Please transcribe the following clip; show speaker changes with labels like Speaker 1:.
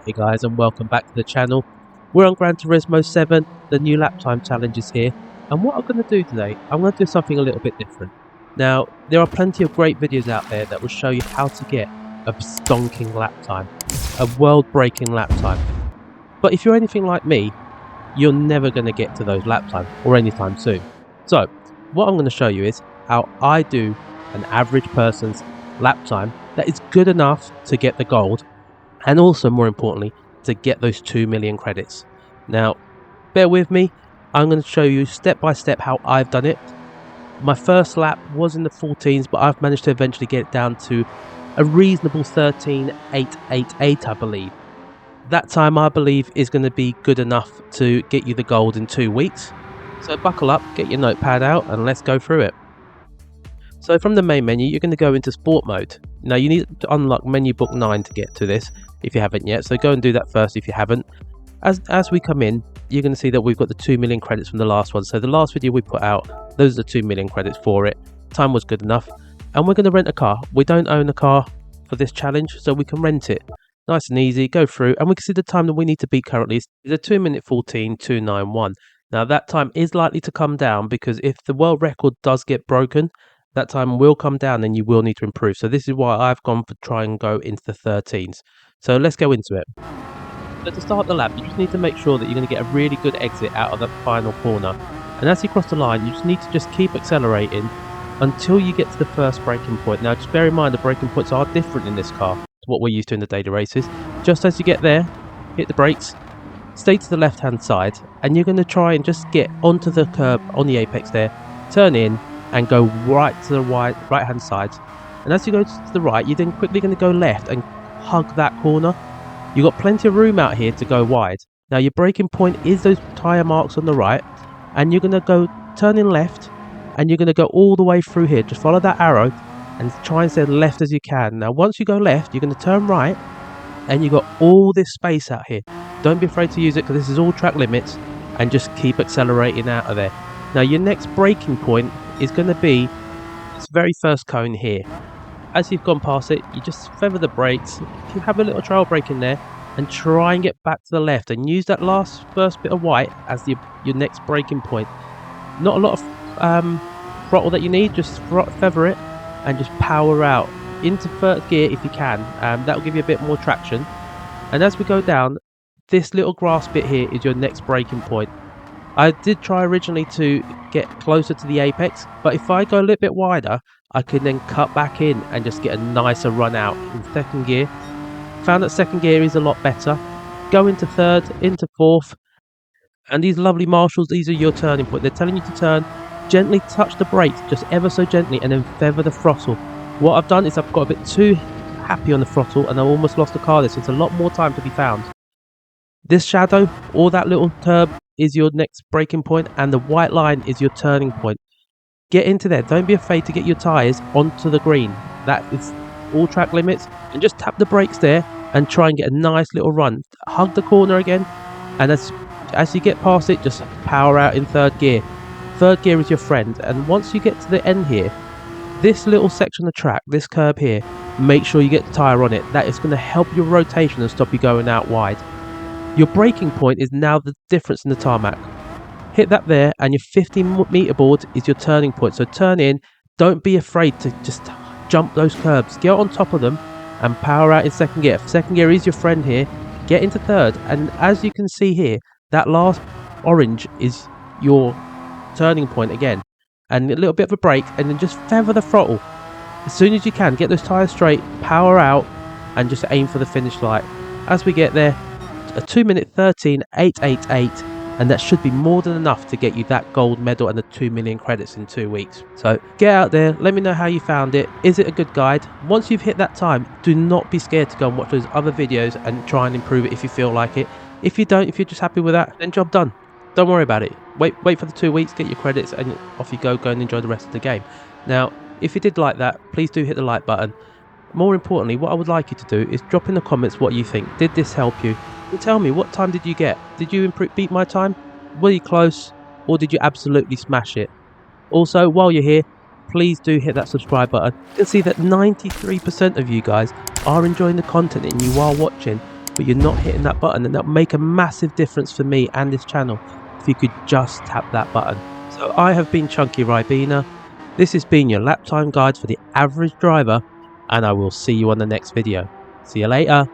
Speaker 1: Hey guys, and welcome back to the channel. We're on Gran Turismo 7, the new lap time challenge is here, and what I'm going to do today, I'm going to do something a little bit different. Now, there are plenty of great videos out there that will show you how to get a stonking lap time, a world-breaking lap time. But if you're anything like me, you're never going to get to those lap times, or anytime soon. So, what I'm going to show you is how I do an average person's lap time that is good enough to get the gold, and also, more importantly, to get those 2 million credits. Now, bear with me, I'm going to show you step by step how I've done it. My first lap was in the 14s, but I've managed to eventually get it down to a reasonable 13.888, I believe. That time, I believe, is going to be good enough to get you the gold in 2 weeks. So buckle up, get your notepad out, and let's go through it. So from the main menu, you're going to go into sport mode. Now you need to unlock menu book 9 to get to this if you haven't yet, so go and do that first if you haven't. As we come in, you're going to see that we've got the 2 million credits from the last one. So the last video we put out, those are the 2 million credits for it. Time was good enough, and we're going to rent a car. We don't own a car for this challenge, so we can rent it. Nice and easy, go through, and we can see the time that we need to beat currently is a 2 minute 14.291. Now that time is likely to come down because if the world record does get broken, that time will come down and you will need to improve. So this is why I've gone for try and go into the 13s. So let's go into it. So to start the lap, you just need to make sure that you're going to get a really good exit out of the final corner. And as you cross the line, you just need to keep accelerating until you get to the first braking point. Now just bear in mind the braking points are different in this car to what we're used to in the daily races. Just as you get there, hit the brakes, stay to the left hand side, and you're going to try and just get onto the curb on the apex there, turn in, and go right to the right hand side. And as you go to the right, you're then quickly going to go left and hug that corner. You've got plenty of room out here to go wide. Now your braking point is those tyre marks on the right, and you're going to go turning left, and you're going to go all the way through here. Just follow that arrow and try and stay left as you can. Now once you go left, you're going to turn right, and you've got all this space out here. Don't be afraid to use it because this is all track limits, and just keep accelerating out of there. Now your next braking point is going to be this very first cone here. As you've gone past it, you just feather the brakes, you have a little trail brake in there, and try and get back to the left and use that first bit of white as your next braking point. Not a lot of throttle that you need, just feather it and just power out into third gear if you can. That will give you a bit more traction. And as we go down, this little grass bit here is your next braking point. I did try originally to get closer to the apex, but if I go a little bit wider, I can then cut back in and just get a nicer run out in second gear. Found that second gear is a lot better. Go into third, into fourth, and these lovely marshals, these are your turning point. They're telling you to turn, gently touch the brakes, just ever so gently, and then feather the throttle. What I've done is I've got a bit too happy on the throttle, and I almost lost the car there, so it's a lot more time to be found. This shadow, or that little turb, is your next braking point, and the white line is your turning point. Get into there, don't be afraid to get your tyres onto the green. That is all track limits, and just tap the brakes there and try and get a nice little run. Hug the corner again, and as you get past it, just power out in third gear. Third gear is your friend, and once you get to the end here, this little section of track, this curb here, make sure you get the tyre on it. That is going to help your rotation and stop you going out wide. Your braking point is now the difference in the tarmac. Hit that there, and your 15 meter board is your turning point. So turn in, don't be afraid to just jump those curbs. Get on top of them and power out in second gear. Second gear is your friend here. Get into third, and as you can see here, that last orange is your turning point again. And a little bit of a brake, and then just feather the throttle. As soon as you can, get those tyres straight, power out, and just aim for the finish light. As we get there, a 2 minute 13.888, and that should be more than enough to get you that gold medal and the 2 million credits in 2 weeks. So get out there, let me know how you found it. Is it a good guide? Once you've hit that time, do not be scared to go and watch those other videos and try and improve it if you feel like it. If you don't, if you're just happy with that, then job done. Don't worry about it. Wait for the 2 weeks, get your credits, and off you go and enjoy the rest of the game. Now, if you did like that, please do hit the like button. More importantly, what I would like you to do is drop in the comments what you think. Did this help you? And tell me, what time did you get? Did you beat my time? Were you close? Or did you absolutely smash it? Also, while you're here, please do hit that subscribe button. You can see that 93% of you guys are enjoying the content and you are watching. but you're not hitting that button, and that'll make a massive difference for me and this channel if you could just tap that button. So I have been Chunky Ribena. This has been your lap time guide for the average driver, and I will see you on the next video. See you later.